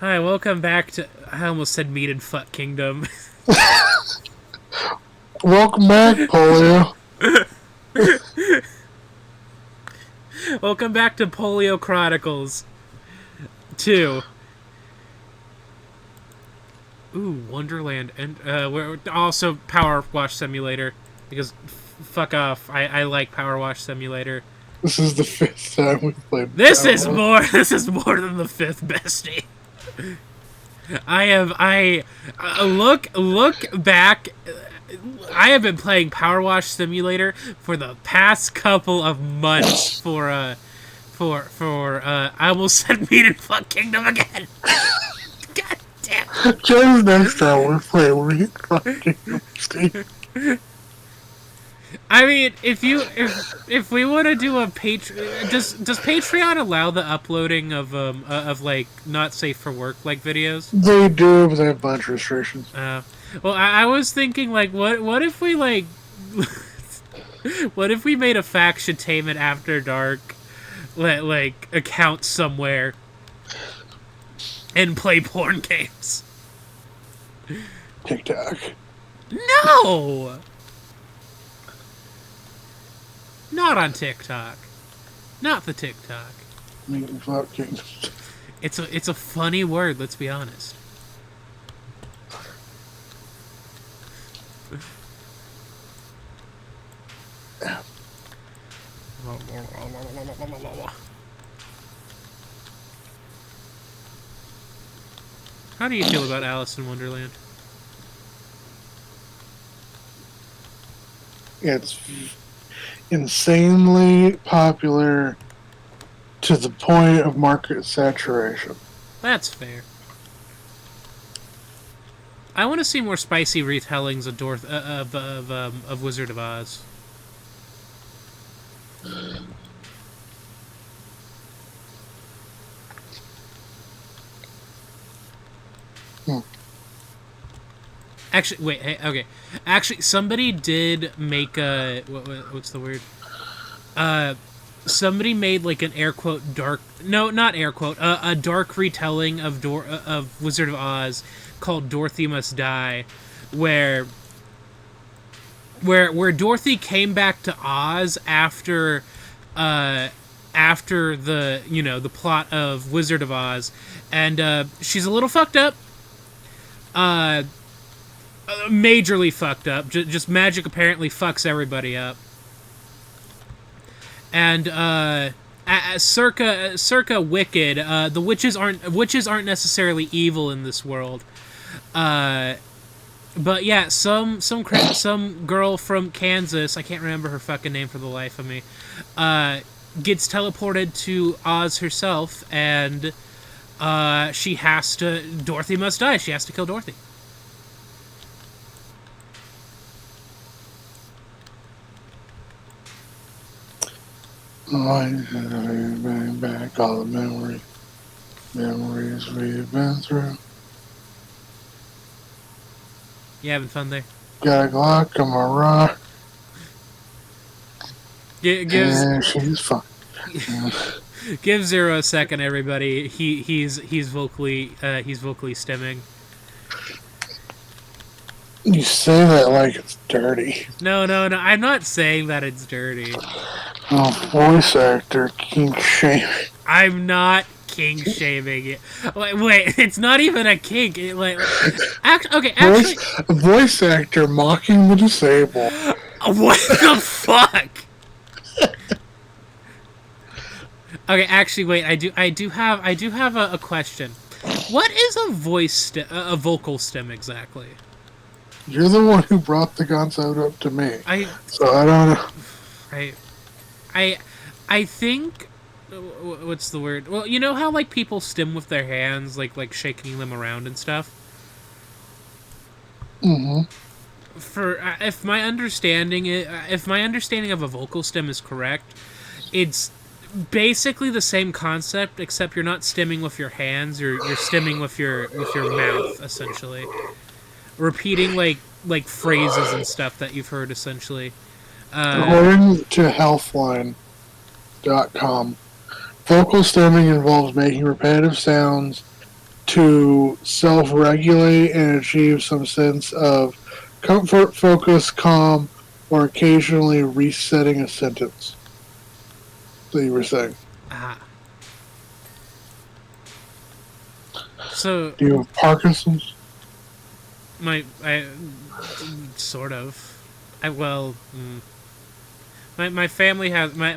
Hi, welcome back to... I almost said Meat and Fuck Kingdom. Welcome back, Polio. Welcome back to Polio Chronicles 2. Ooh, Wonderland. And we're also PowerWash Simulator. Because, fuck off. I like PowerWash Simulator. This is the 5th time we've played. This is more than the 5th, bestie. Look back. I have been playing PowerWash Simulator for the past couple of months for I almost said Meat and Fuck Kingdom again. God damn. Just next time we play Meat and Fuck Kingdom, Steve. I mean, if we want to do a Patreon, does Patreon allow the uploading of like not safe for work like videos? They do, but they have a bunch of restrictions. Well, I was thinking like, what if we like, what if we made a Factutainment After Dark, like account somewhere, and play porn games? TikTok. No. Not on TikTok. Not the TikTok. Meat and Fuck Kingdom. It's a funny word, let's be honest. How do you feel about Alice in Wonderland? It's insanely popular to the point of market saturation. That's fair. I want to see more spicy retellings of Wizard of Oz. Actually, wait. Hey, okay. Actually, somebody did make a what's the word? Somebody made like an air quote dark. No, not air quote. A dark retelling of Wizard of Oz called Dorothy Must Die, where Dorothy came back to Oz after the the plot of Wizard of Oz, and she's a little fucked up. Majorly fucked up. Just magic apparently fucks everybody up. And circa Wicked, the witches aren't necessarily evil in this world. But yeah, some girl from Kansas, I can't remember her fucking name for the life of me, gets teleported to Oz herself, and Dorothy must die. She has to kill Dorothy. Bring back all the memories we've been through. You having fun there? Got a Glock on my rock. She's fine. Give Zero a second, everybody. He's vocally stimming. You say that like it's dirty. No. I'm not saying that it's dirty. Oh, voice actor kink shaming. I'm not kink shaming it. Wait, it's not even a kink. Actually, voice actor mocking the disabled. What the fuck? Okay, actually, wait. I do have a question. What is a vocal stem exactly? You're the one who brought the concept up to me. So I don't know. I think, what's the word? Well, you know how like people stim with their hands, like shaking them around and stuff. Mm-hmm. If my understanding of a vocal stem is correct, it's basically the same concept, except you're not stimming with your hands, you're stimming with your mouth, essentially. Repeating like phrases and stuff that you've heard, essentially. According to Healthline.com, vocal stemming involves making repetitive sounds to self-regulate and achieve some sense of comfort, focus, calm, or occasionally resetting a sentence. That you were saying. Ah. So. Do you have Parkinson's? I sort of. My family has my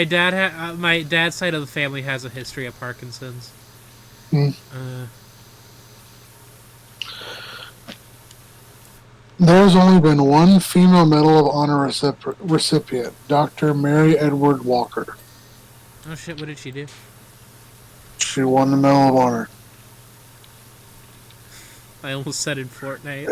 dad my dad's side of the family has a history of Parkinson's. There's only been one female Medal of Honor recipient, Dr. Mary Edward Walker. Oh shit! What did she do? She won the Medal of Honor. I almost said in Fortnite.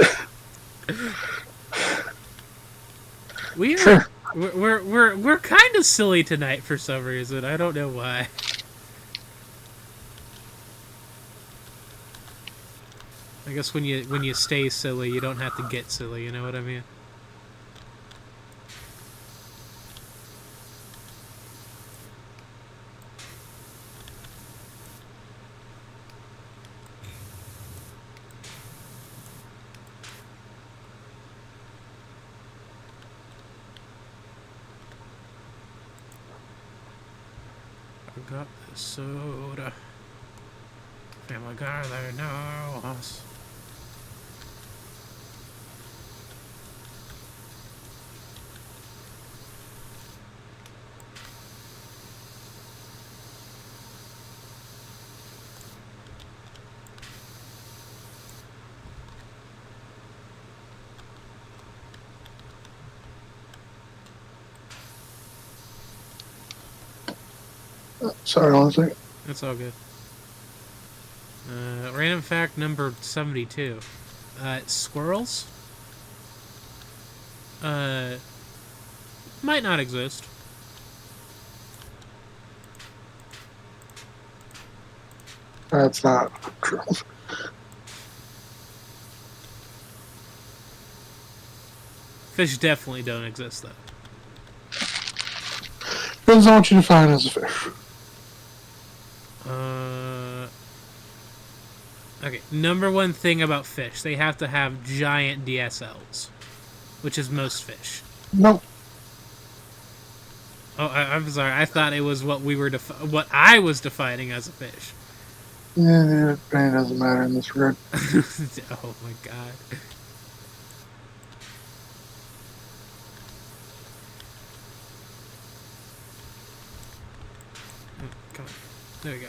We're kind of silly tonight for some reason. I don't know why. I guess when you stay silly, you don't have to get silly. You know what I mean? I got this soda. Family guy, they know us. Sorry, one second. That's all good. Random fact number 72. Squirrels? Might not exist. That's not true. Fish definitely don't exist, though. Depends on what you define as a fish. Okay, number one thing about fish, they have to have giant DSLs, which is most fish. Nope. Oh, I'm sorry. I thought it was what what I was defining as a fish. Yeah, it doesn't matter in this regard. Oh my god. Come on. There we go.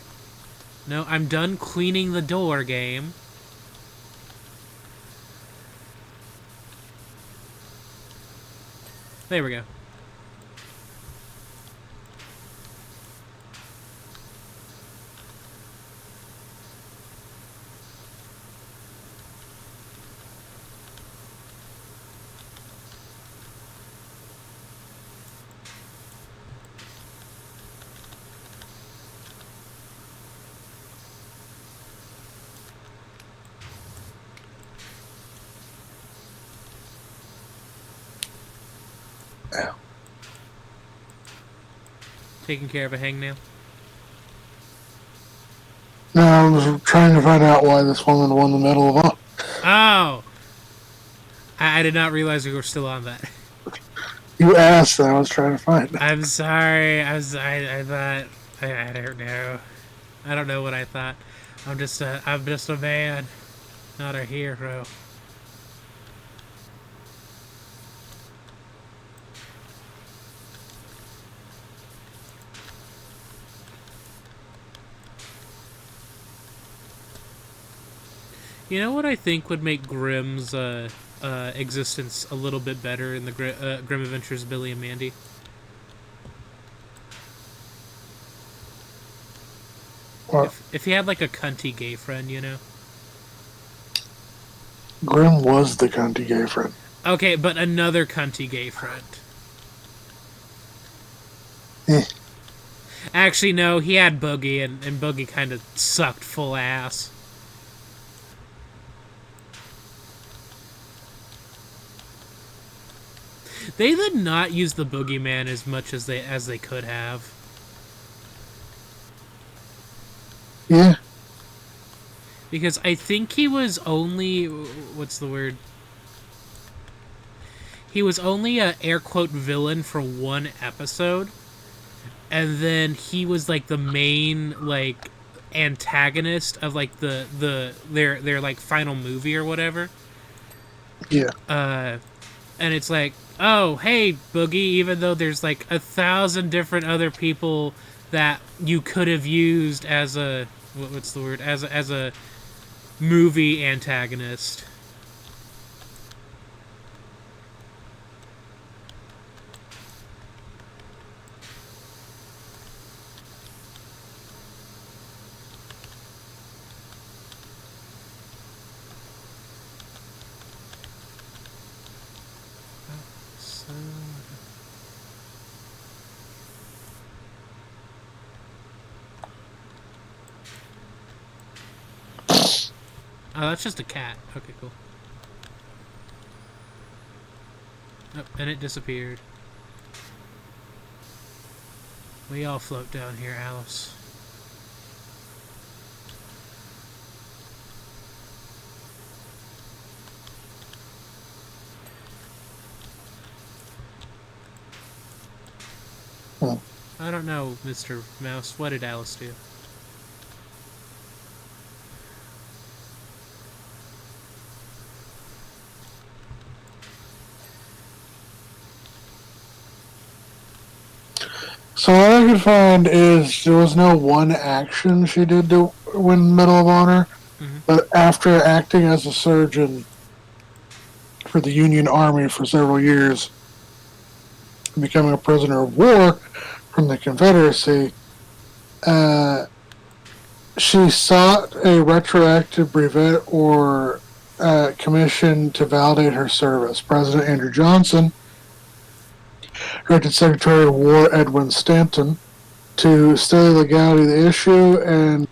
No, I'm done cleaning the door, game. There we go. Taking care of a hangnail? No, I was trying to find out why this woman won the Medal of Honor. Oh! I did not realize we were still on that. You asked, and I was trying to find it. I'm sorry. I thought... I don't know. I don't know what I thought. I'm just a man, not a hero. You know what I think would make Grimm's existence a little bit better in the Grimm Adventures of Billy and Mandy? What? If he had like a cunty gay friend, you know? Grimm was the cunty gay friend. Okay, but another cunty gay friend. Eh. Actually, no, he had Boogie, and Boogie kind of sucked full ass. They did not use the Boogeyman as much as they could have. Yeah. Because I think he was only what's the word? He was only a air quote villain for one episode, and then he was like the main like antagonist of like their like final movie or whatever. Yeah. And it's like, oh hey Boogie, even though there's like 1,000 different other people that you could have used as a what's the word, as a movie antagonist. So, oh, that's just a cat. Okay, cool. Oh, and it disappeared. We all float down here, Alice. Hmm. I don't know, Mr. Mouse. What did Alice do? So what I could find is there was no one action she did to win Medal of Honor, but after acting as a surgeon for the Union Army for several years, becoming a prisoner of war from the Confederacy, she sought a retroactive brevet or commission to validate her service. President Andrew Johnson directed Secretary of War Edwin Stanton to study the legality of the issue and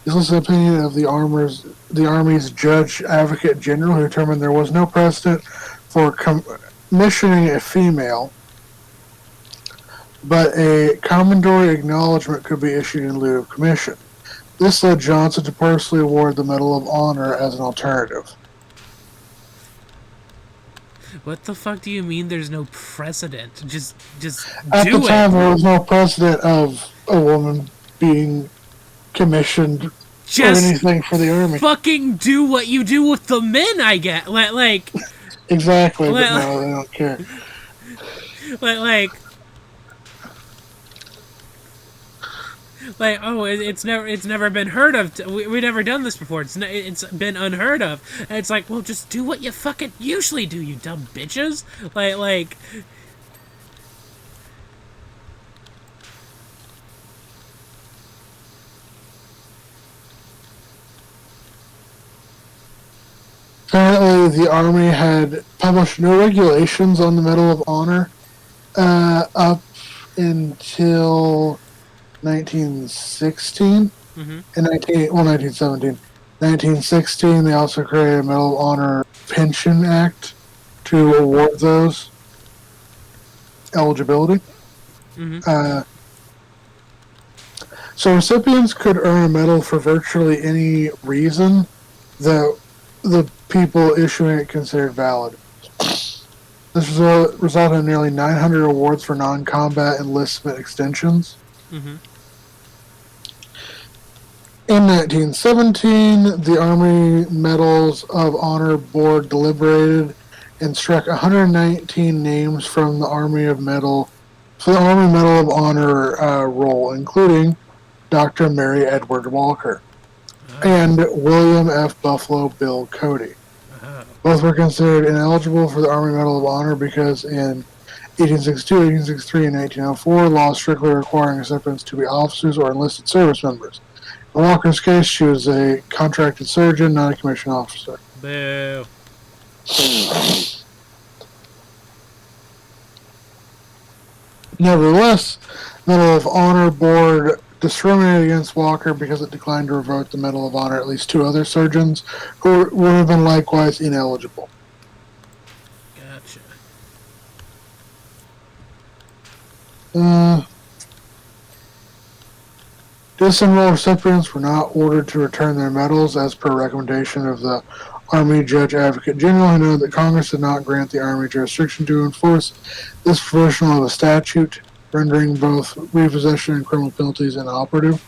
listened to the opinion of the Army's Judge Advocate General, who determined there was no precedent for commissioning a female, but a commendatory acknowledgement could be issued in lieu of commission. This led Johnson to personally award the Medal of Honor as an alternative. What the fuck do you mean there's no precedent? Just At do the time, it. there was no precedent of a woman being commissioned or Just anything for the Army. fucking do what you do with the men, I get. Like Exactly, but no, they don't care. like oh, it's never been heard of. We never done this before. It's been unheard of. And it's like, well, just do what you fucking usually do, you dumb bitches. Like Apparently, the Army had published no regulations on the Medal of Honor up until 1916. mm-hmm. In 1917. 1916, they also created a Medal of Honor Pension Act to award those eligibility. Mm-hmm. So recipients could earn a medal for virtually any reason that the people issuing it considered valid. This resulted in nearly 900 awards for non-combat enlistment extensions. Mm-hmm. In 1917, the Army Medals of Honor Board deliberated and struck 119 names from the Army Medal of Honor roll, including Dr. Mary Edward Walker and William F. Buffalo Bill Cody. Both were considered ineligible for the Army Medal of Honor because in 1862, 1863, and 1904, laws strictly requiring recipients to be officers or enlisted service members. In Walker's case, she was a contracted surgeon, not a commissioned officer. Boo. Nevertheless, Medal of Honor Board discriminated against Walker because it declined to revoke the Medal of Honor at least two other surgeons who would have been likewise ineligible. Gotcha. Disenrolled recipients were not ordered to return their medals as per recommendation of the Army Judge Advocate General, who noted that Congress did not grant the Army jurisdiction to enforce this provision of the statute, rendering both repossession and criminal penalties inoperative.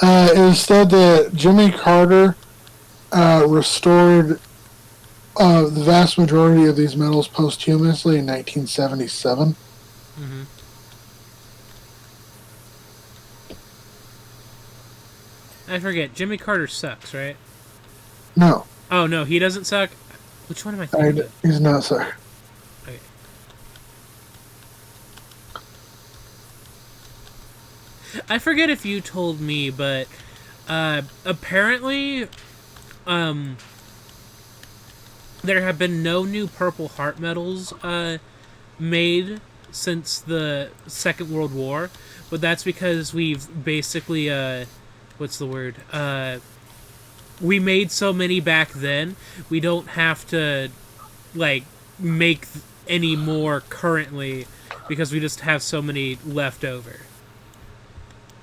It is said that Jimmy Carter restored the vast majority of these medals posthumously in 1977. Mm-hmm. I forget. Jimmy Carter sucks, right? No. Oh, no, he doesn't suck? Which one am I thinking of? He's not, sir. Okay. I forget if you told me, but apparently there have been no new Purple Heart medals made since the Second World War, but that's because we've basically what's the word? We made so many back then, we don't have to like make any more currently because we just have so many left over.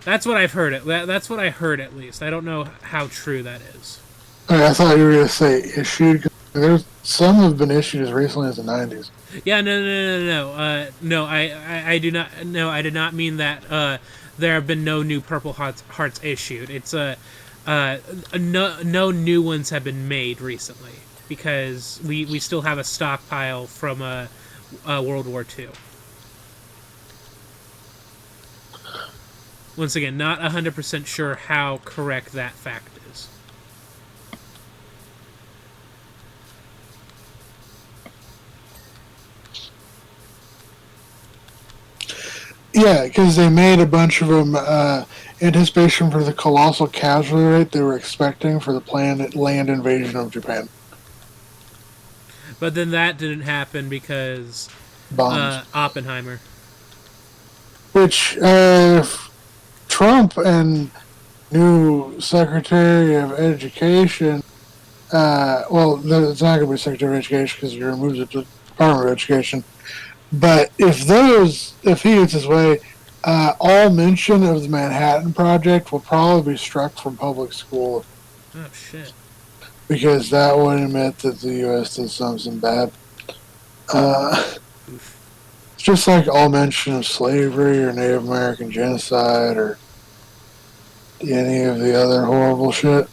That's what I've heard. That's what I heard, at least. I don't know how true that is. I thought you were going to say issued. There's some have been issued as recently as the 90s. Yeah, no. I do not. No, I did not mean that. There have been no new Purple Hearts issued. It's no new ones have been made recently because we still have a stockpile from World War II. Once again, not 100% sure how correct that fact is. Yeah, because they made a bunch of them anticipation for the colossal casualty rate they were expecting for the planned land invasion of Japan. But then that didn't happen because Oppenheimer. Which Trump and new Secretary of Education, well, it's not going to be Secretary of Education because he removes it to Department of Education. But if he gets his way, all mention of the Manhattan Project will probably be struck from public school. Oh, shit. Because that would admit that the U.S. did something bad. It's just like all mention of slavery or Native American genocide or any of the other horrible shit.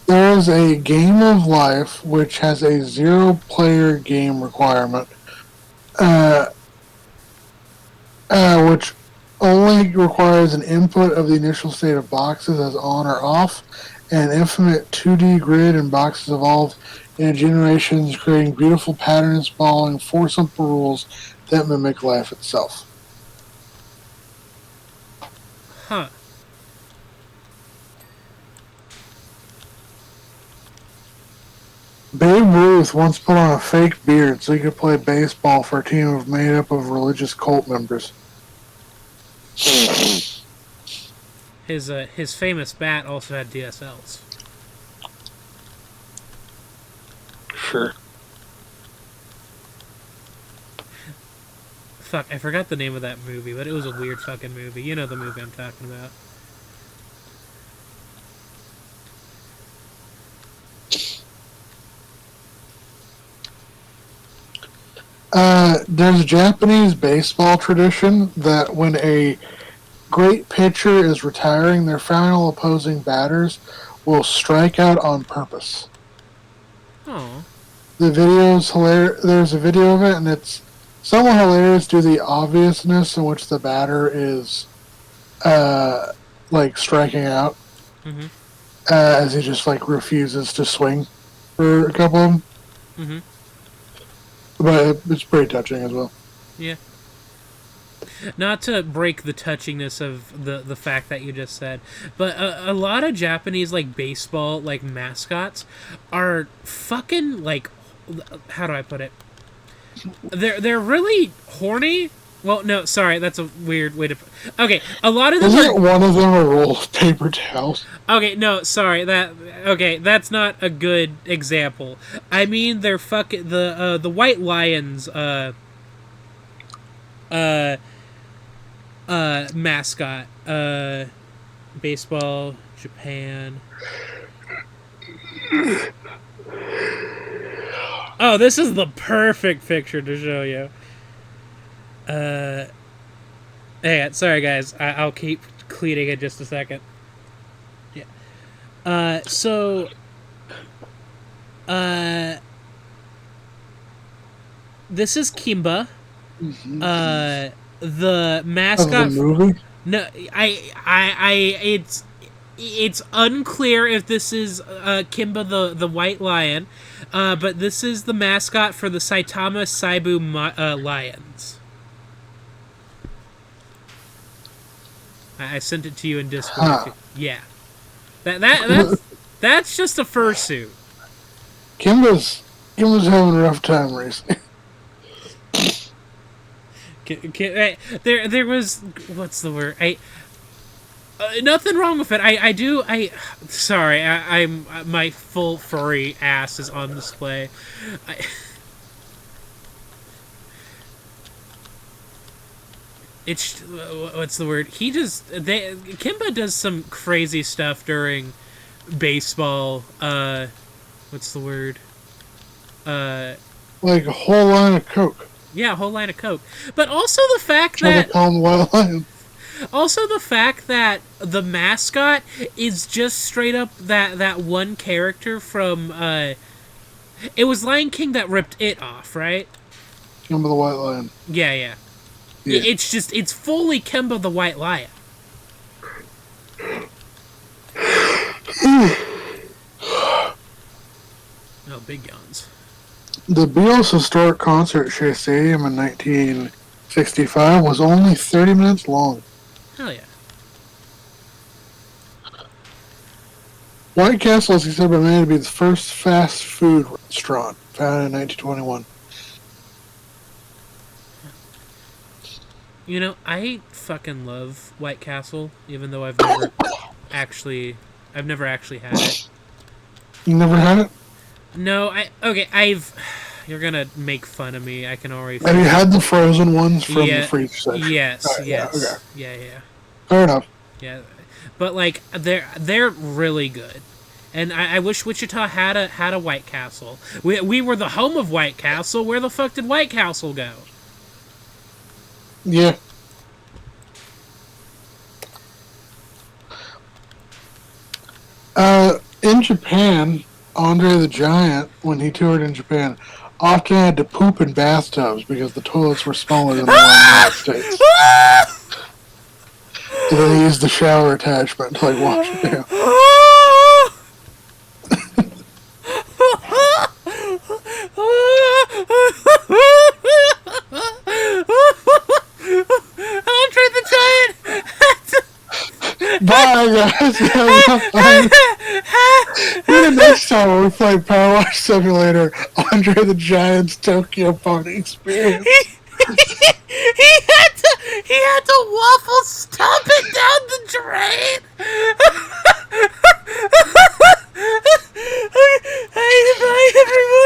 There is a Game of Life which has a 0-player game requirement, which only requires an input of the initial state of boxes as on or off, and infinite 2D grid and boxes evolve in generations, creating beautiful patterns following 4 simple rules that mimic life itself. Huh. Babe Ruth once put on a fake beard so he could play baseball for a team made up of religious cult members. His famous bat also had DSLs. Sure. Fuck, I forgot the name of that movie, but it was a weird fucking movie. You know the movie I'm talking about. There's a Japanese baseball tradition that when a great pitcher is retiring, their final opposing batters will strike out on purpose. Oh. The video's hilarious. There's a video of it, and it's somewhat hilarious due to the obviousness in which the batter is, like, striking out. Mm-hmm. As he just, like, refuses to swing for a couple of them. Mm-hmm. But it's pretty touching as well. Yeah. not to break the touchiness of the fact that you just said, but a lot of Japanese like baseball like mascots are fucking like, how do I put it? They're really horny. Well, no, sorry, that's a weird way to. Okay, a lot of them. Isn't one of them a roll of paper towels? Okay, no, sorry, that's not a good example. I mean, they're fucking the White Lions mascot baseball Japan. Oh, this is the perfect picture to show you. Hey, sorry guys, I'll keep cleaning in just a second. Yeah. This is Kimba. Mm-hmm. The mascot. Of the movie? No, it's unclear if this is Kimba the White Lion, but this is the mascot for the Saitama Saibu Lions. I sent it to you in Discord. Huh. Yeah, that's just a fursuit. Kimba's having a rough time recently. There was, what's the word? Nothing wrong with it. Sorry, I'm my full furry ass is on display. It's, what's the word? Kimba does some crazy stuff during baseball. What's the word? Like a whole line of Coke. Yeah, a whole line of Coke. But also the fact Trying that to call them White Lion. Also, the fact that the mascot is just straight up that one character from, it was Lion King that ripped it off, right? Kimba the White Lion. Yeah. It's fully Kimba the White Lion. Oh, big yawns. The Beatles' historic concert at Shea Stadium in 1965 was only 30 minutes long. Hell yeah. White Castle is considered by many to be the first fast food restaurant, founded in 1921. You know, I fucking love White Castle, even though I've never actually had it. You never had it? No, you're gonna make fun of me. I can already. Have you had the frozen ones from the freezer section? Yes, right, yes, yeah, okay. yeah. Fair enough. Yeah, but like they're really good, and I wish Wichita had a White Castle. We were the home of White Castle. Where the fuck did White Castle go? Yeah. In Japan, Andre the Giant, when he toured in Japan, often had to poop in bathtubs because the toilets were smaller than the one in the United States. So then he used the shower attachment to like wash it down. Andre the Giant. Bye, guys. Maybe next time when we play PowerWash Simulator, Andre the Giant's Tokyo Pony Experience. He had to waffle stomp it down the drain. Bye, everyone.